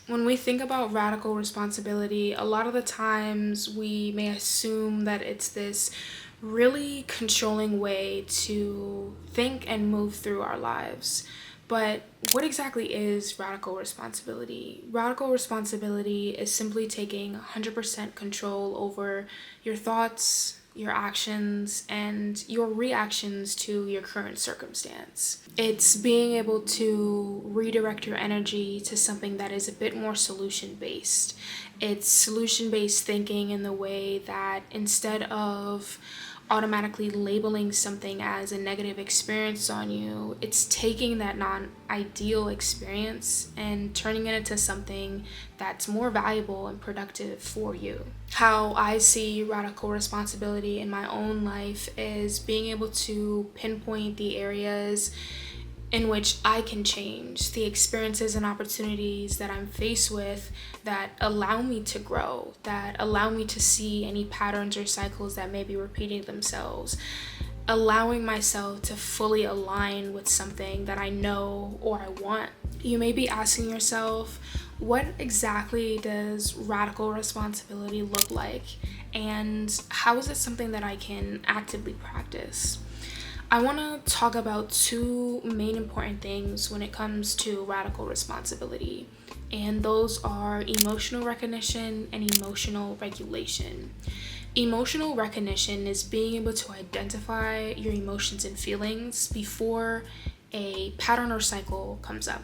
When we think about radical responsibility, a lot of the times we may assume that it's this really controlling way to think and move through our lives. But what exactly is radical responsibility? Radical responsibility is simply taking 100% control over your thoughts, your actions, and your reactions to your current circumstance. It's being able to redirect your energy to something that is a bit more solution based. It's solution based thinking in the way that instead of automatically labeling something as a negative experience on you, it's taking that non-ideal experience and turning it into something that's more valuable and productive for you. How I see radical responsibility in my own life is being able to pinpoint the areas in which I can change, the experiences and opportunities that I'm faced with that allow me to grow, that allow me to see any patterns or cycles that may be repeating themselves, allowing myself to fully align with something that I know or I want. You may be asking yourself, what exactly does radical responsibility look like? And how is it something that I can actively practice? I want to talk about two main important things when it comes to radical responsibility, and those are emotional recognition and emotional regulation. Emotional recognition is being able to identify your emotions and feelings before a pattern or cycle comes up.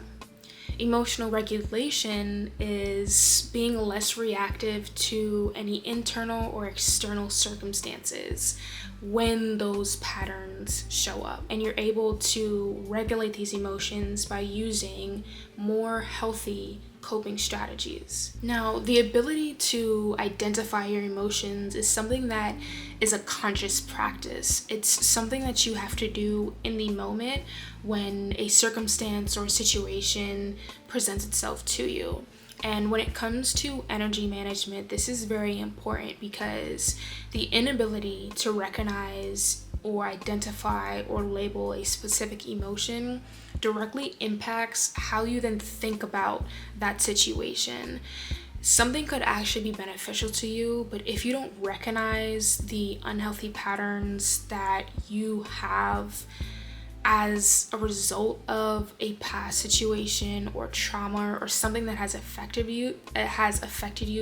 Emotional regulation is being less reactive to any internal or external circumstances when those patterns show up. And you're able to regulate these emotions by using more healthy coping strategies. Now, the ability to identify your emotions is something that is a conscious practice. It's something that you have to do in the moment when a circumstance or situation presents itself to you. And when it comes to energy management, this is very important because the inability to recognize or identify or label a specific emotion directly impacts how you then think about that situation. Something could actually be beneficial to you, but if you don't recognize the unhealthy patterns that you have as a result of a past situation or trauma or something that has affected you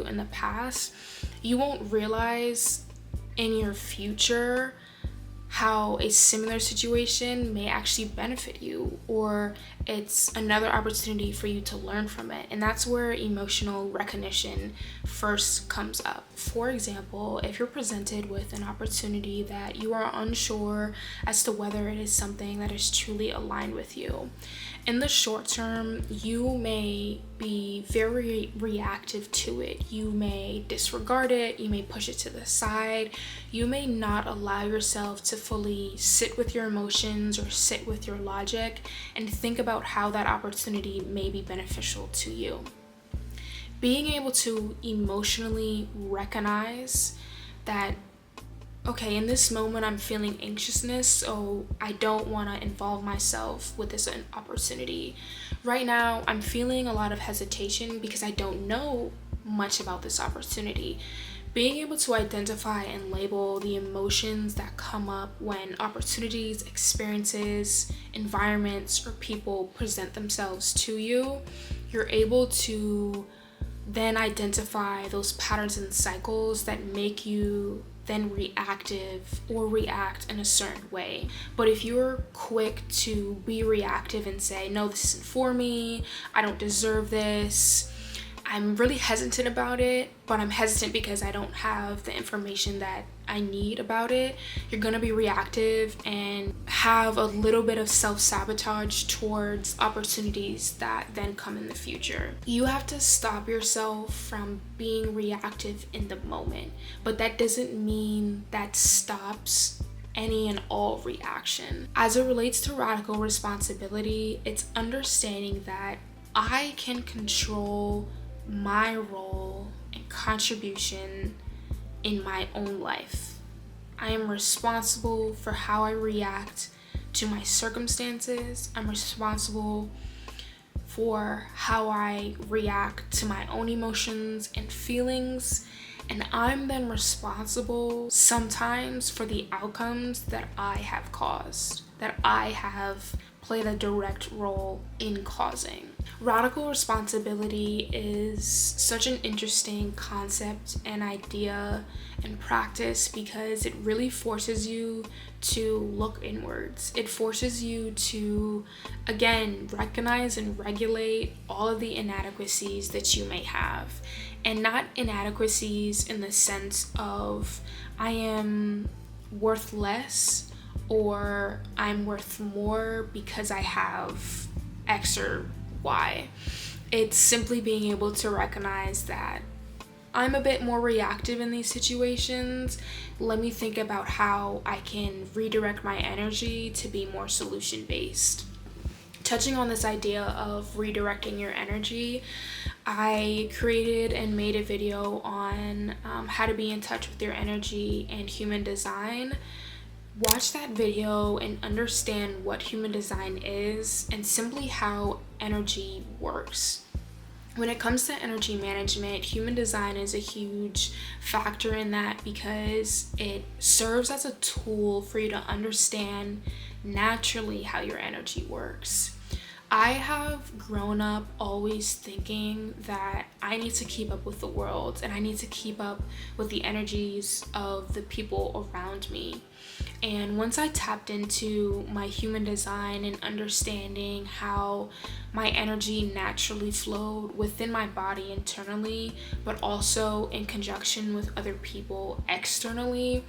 in the past, you won't realize in your future how a similar situation may actually benefit you, or it's another opportunity for you to learn from it. And that's where emotional recognition first comes up. For example, if you're presented with an opportunity that you are unsure as to whether it is something that is truly aligned with you, in the short term, you may be very reactive to it. You may disregard it, you may push it to the side, you may not allow yourself to fully sit with your emotions or sit with your logic and think about how that opportunity may be beneficial to you. Being able to emotionally recognize that, okay, in this moment I'm feeling anxiousness, so I don't want to involve myself with this opportunity. Right now, I'm feeling a lot of hesitation because I don't know much about this opportunity. Being able to identify and label the emotions that come up when opportunities, experiences, environments, or people present themselves to you, you're able to then identify those patterns and cycles that make you then reactive or react in a certain way. But if you're quick to be reactive and say, no, this isn't for me, I don't deserve this, I'm really hesitant about it, but I'm hesitant because I don't have the information that I need about it, you're gonna be reactive and have a little bit of self-sabotage towards opportunities that then come in the future. You have to stop yourself from being reactive in the moment, but that doesn't mean that stops any and all reaction. As it relates to radical responsibility, it's understanding that I can control my role and contribution in my own life. I am responsible for how I react to my circumstances. I'm responsible for how I react to my own emotions and feelings, and I'm then responsible sometimes for the outcomes that I have caused, that I have played a direct role in causing. Radical responsibility is such an interesting concept and idea and practice because it really forces you to look inwards. It forces you to, again, recognize and regulate all of the inadequacies that you may have. And not inadequacies in the sense of I am worth less or I'm worth more because I have X or Y. It's simply being able to recognize that I'm a bit more reactive in these situations. Let me think about how I can redirect my energy to be more solution-based. Touching on this idea of redirecting your energy, I created and made a video on how to be in touch with your energy and human design. Watch that video and understand what human design is and simply how energy works. When it comes to energy management, human design is a huge factor in that because it serves as a tool for you to understand naturally how your energy works. I have grown up always thinking that I need to keep up with the world and I need to keep up with the energies of the people around me. And once I tapped into my human design and understanding how my energy naturally flowed within my body internally, but also in conjunction with other people externally,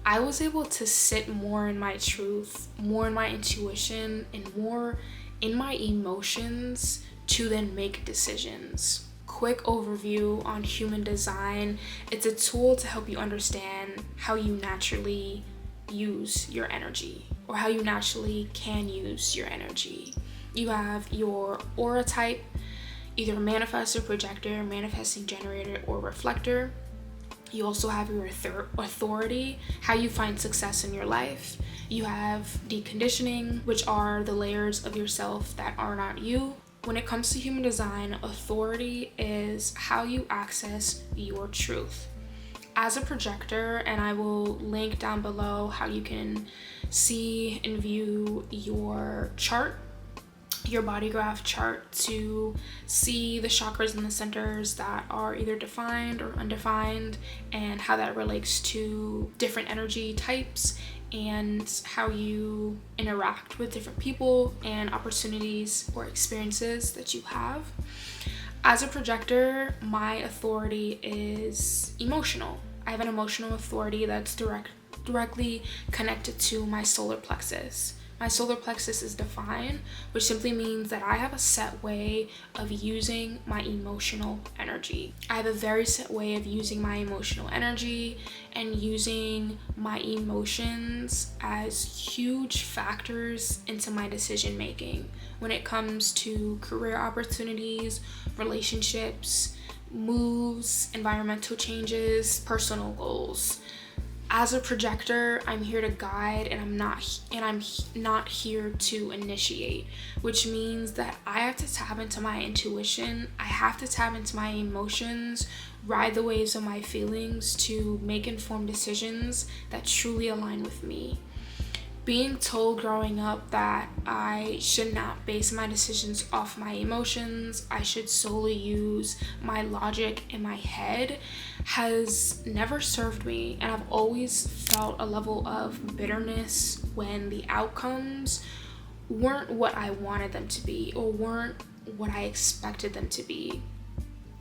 I was able to sit more in my truth, more in my intuition, and more in my emotions to then make decisions. Quick overview on human design. It's a tool to help you understand how you naturally use your energy or how you naturally can use your energy. You have your aura type, either manifestor, projector, manifesting generator, or reflector. You also have your authority, how you find success in your life. You have deconditioning, which are the layers of yourself that are not you. When it comes to human design, authority is how you access your truth. As a projector, and I will link down below how you can see and view your chart, your body graph chart, to see the chakras and the centers that are either defined or undefined and how that relates to different energy types and how you interact with different people and opportunities or experiences that you have. As a projector, my authority is emotional. I have an emotional authority that's directly connected to my solar plexus. My solar plexus is defined, which simply means that I have a set way of using my emotional energy. I have a very set way of using my emotional energy and using my emotions as huge factors into my decision making when it comes to career opportunities, relationships, moves, environmental changes, personal goals. As a projector, I'm here to guide and I'm not here to initiate, which means that I have to tap into my intuition. I have to tap into my emotions, ride the waves of my feelings to make informed decisions that truly align with me. Being told growing up that I should not base my decisions off my emotions, I should solely use my logic in my head, has never served me, and I've always felt a level of bitterness when the outcomes weren't what I wanted them to be or weren't what I expected them to be.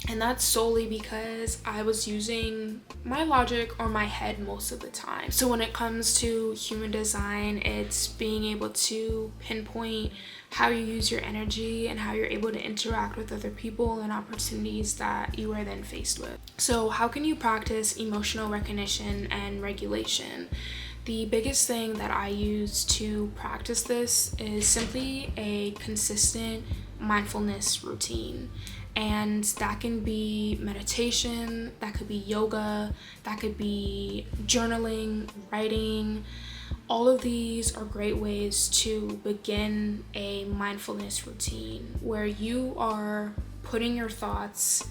And that's solely because I was using my logic or my head most of the time. So when it comes to human design, it's being able to pinpoint how you use your energy and how you're able to interact with other people and opportunities that you are then faced with. So how can you practice emotional recognition and regulation? The biggest thing that I use to practice this is simply a consistent mindfulness routine. And that can be meditation, that could be yoga, that could be journaling, writing, All of these are great ways to begin a mindfulness routine where you are putting your thoughts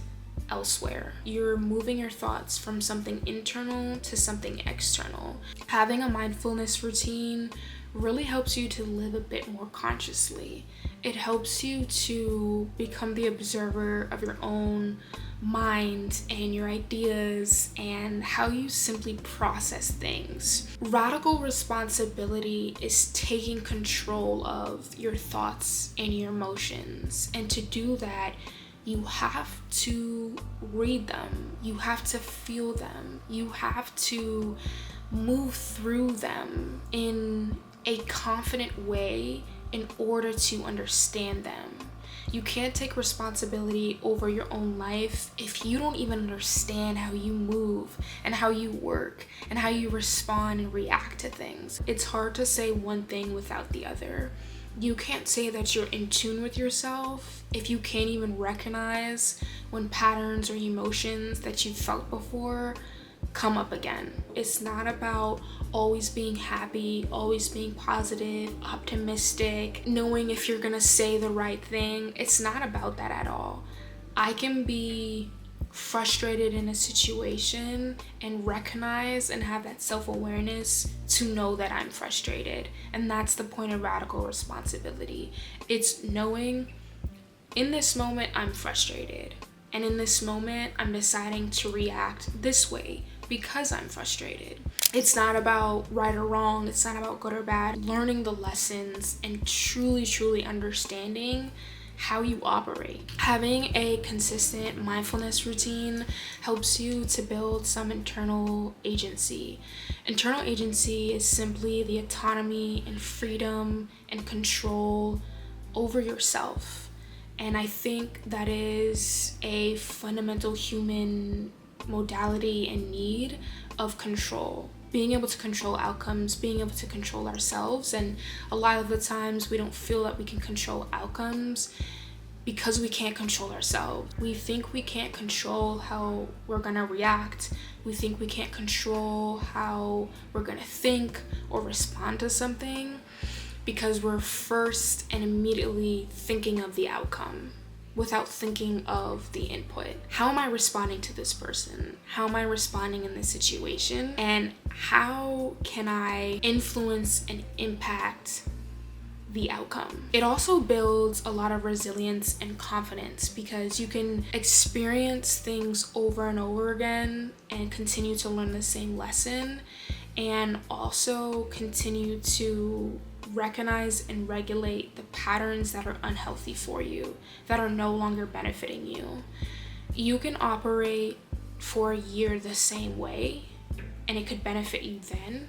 elsewhere. You're moving your thoughts from something internal to something external. Having a mindfulness routine really helps you to live a bit more consciously. It helps you to become the observer of your own mind and your ideas and how you simply process things. Radical responsibility is taking control of your thoughts and your emotions. And to do that, you have to read them, you have to feel them, you have to move through them in a confident way in order to understand them. You can't take responsibility over your own life if you don't even understand how you move and how you work and how you respond and react to things. It's hard to say one thing without the other. You can't say that you're in tune with yourself if you can't even recognize when patterns or emotions that you've felt before come up again. It's not about always being happy, always being positive, optimistic, knowing if you're gonna say the right thing. It's not about that at all. I can be frustrated in a situation and recognize and have that self-awareness to know that I'm frustrated. And that's the point of radical responsibility. It's knowing in this moment I'm frustrated. And in this moment, I'm deciding to react this way because I'm frustrated. It's not about right or wrong. It's not about good or bad. Learning the lessons and truly understanding how you operate. Having a consistent mindfulness routine helps you to build some internal agency. Internal agency is simply the autonomy and freedom and control over yourself. And I think that is a fundamental human modality and need of control. Being able to control outcomes, being able to control ourselves. And a lot of the times we don't feel that we can control outcomes because we can't control ourselves. We think we can't control how we're gonna react. We think we can't control how we're gonna think or respond to something, because we're first and immediately thinking of the outcome without thinking of the input. How am I responding to this person? How am I responding in this situation? And how can I influence and impact the outcome? It also builds a lot of resilience and confidence because you can experience things over and over again and continue to learn the same lesson, and also continue to recognize and regulate the patterns that are unhealthy for you, that are no longer benefiting you. You can operate for a year the same way and it could benefit you then,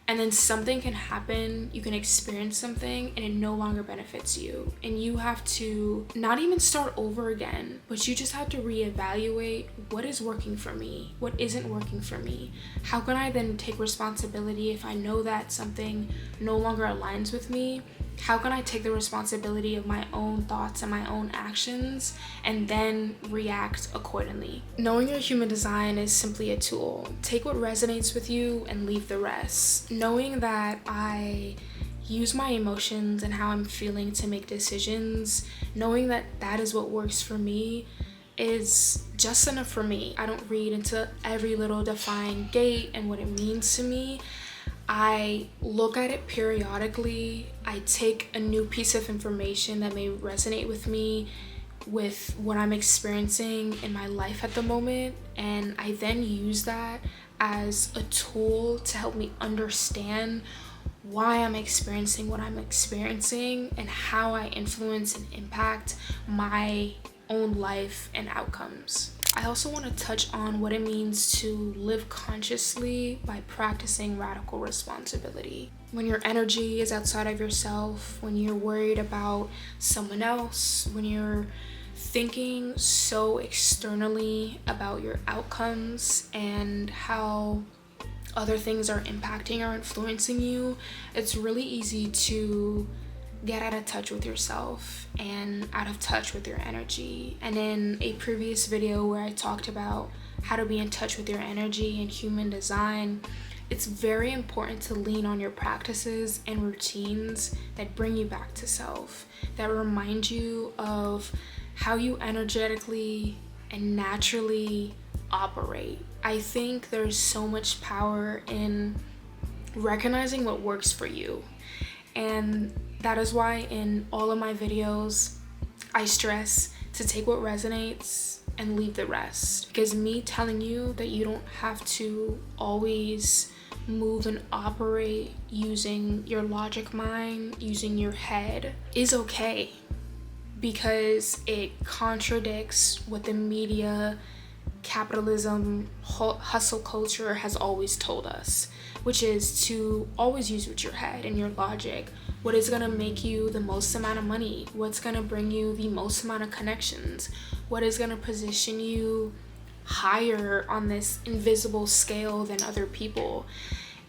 and then something can happen, you can experience something and it no longer benefits you, and you have to not even start over again, but you just have to reevaluate what is working for me, what isn't working for me. How can I then take responsibility if I know that something no longer aligns with me? How can I take the responsibility of my own thoughts and my own actions and then react accordingly? Knowing your human design is simply a tool. Take what resonates with you and leave the rest. Knowing that I use my emotions and how I'm feeling to make decisions, knowing that that is what works for me, is just enough for me. I don't read into every little defined gate and what it means to me. I look at it periodically. I take a new piece of information that may resonate with me, with what I'm experiencing in my life at the moment, and I then use that as a tool to help me understand why I'm experiencing what I'm experiencing and how I influence and impact my own life and outcomes. I also want to touch on what it means to live consciously by practicing radical responsibility. When your energy is outside of yourself, when you're worried about someone else, when you're thinking so externally about your outcomes and how other things are impacting or influencing you, it's really easy to get out of touch with yourself and out of touch with your energy. And in a previous video where I talked about how to be in touch with your energy and human design, it's very important to lean on your practices and routines that bring you back to self, that remind you of how you energetically and naturally operate. I think there's so much power in recognizing what works for you. And that is why in all of my videos, I stress to take what resonates and leave the rest. Because me telling you that you don't have to always move and operate using your logic mind, using your head, is okay. Because it contradicts what the media, capitalism, hustle culture has always told us, which is to always use with your head and your logic. What is going to make you the most amount of money? What's going to bring you the most amount of connections? What is going to position you higher on this invisible scale than other people?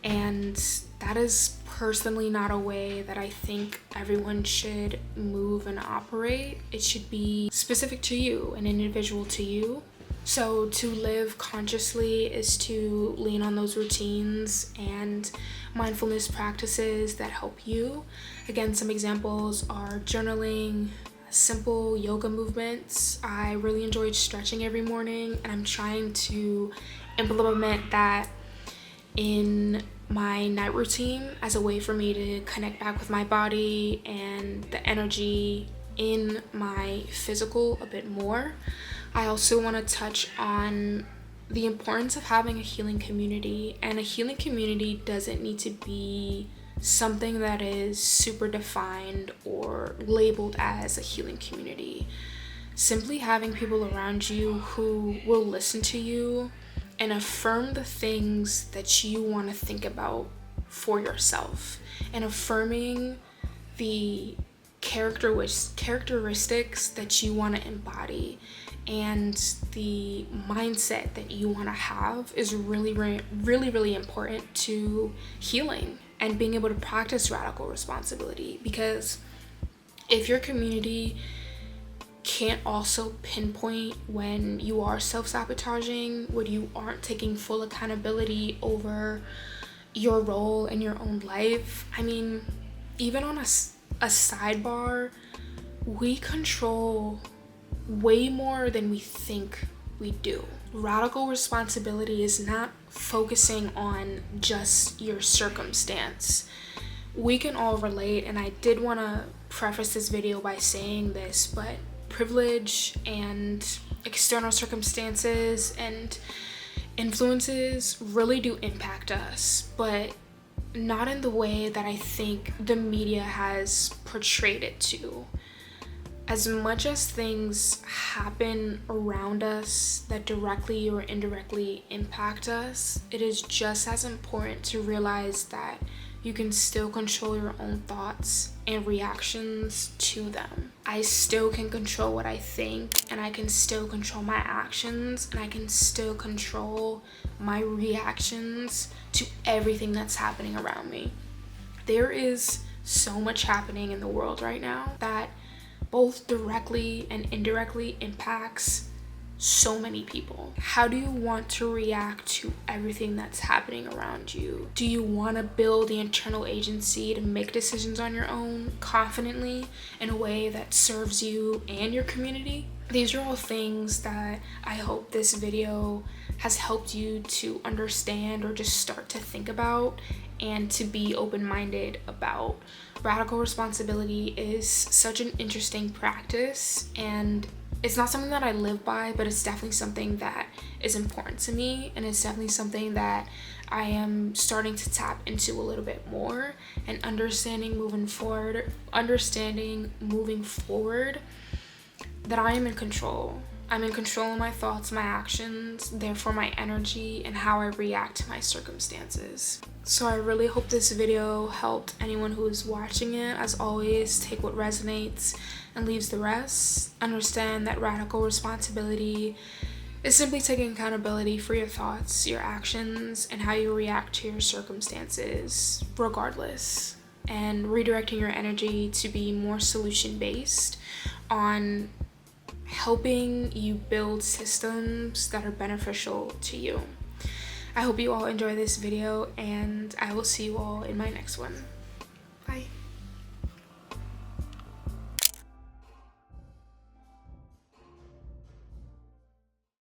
And that is personally not a way that I think everyone should move and operate. It should be specific to you, an individual to you. So to live consciously is to lean on those routines and mindfulness practices that help you. Again, some examples are journaling, simple yoga movements. I really enjoyed stretching every morning, and I'm trying to implement that in my night routine as a way for me to connect back with my body and the energy in my physical a bit more. I also want to touch on the importance of having a healing community, and a healing community doesn't need to be something that is super defined or labeled as a healing community. Simply having people around you who will listen to you and affirm the things that you want to think about for yourself, and affirming the characteristics that you want to embody and the mindset that you want to have is really important to healing and being able to practice radical responsibility. Because if your community can't also pinpoint when you are self-sabotaging, when you aren't taking full accountability over your role in your own life, I mean, even on a sidebar, we control way more than we think we do. Radical responsibility is not focusing on just your circumstance. We can all relate, and I did want to preface this video by saying this, but privilege and external circumstances and influences really do impact us, but not in the way that I think the media has portrayed it to. As much as things happen around us that directly or indirectly impact us, it is just as important to realize that you can still control your own thoughts and reactions to them. I still can control what I think, and I can still control my actions, and I can still control my reactions to everything that's happening around me. There is so much happening in the world right now that both directly and indirectly impacts so many people. How do you want to react to everything that's happening around you? Do you want to build the internal agency to make decisions on your own confidently in a way that serves you and your community? These are all things that I hope this video has helped you to understand or just start to think about and to be open-minded about. Radical responsibility is such an interesting practice, and it's not something that I live by, but it's definitely something that is important to me, and it's definitely something that I am starting to tap into a little bit more, and understanding moving forward that I am in control. I'm in control of my thoughts, my actions, therefore my energy, and how I react to my circumstances. So I really hope this video helped anyone who is watching it. As always, take what resonates and leaves the rest. Understand that radical responsibility is simply taking accountability for your thoughts, your actions, and how you react to your circumstances, regardless. And redirecting your energy to be more solution-based on helping you build systems that are beneficial to you. I hope you all enjoy this video, and I will see you all in my next one.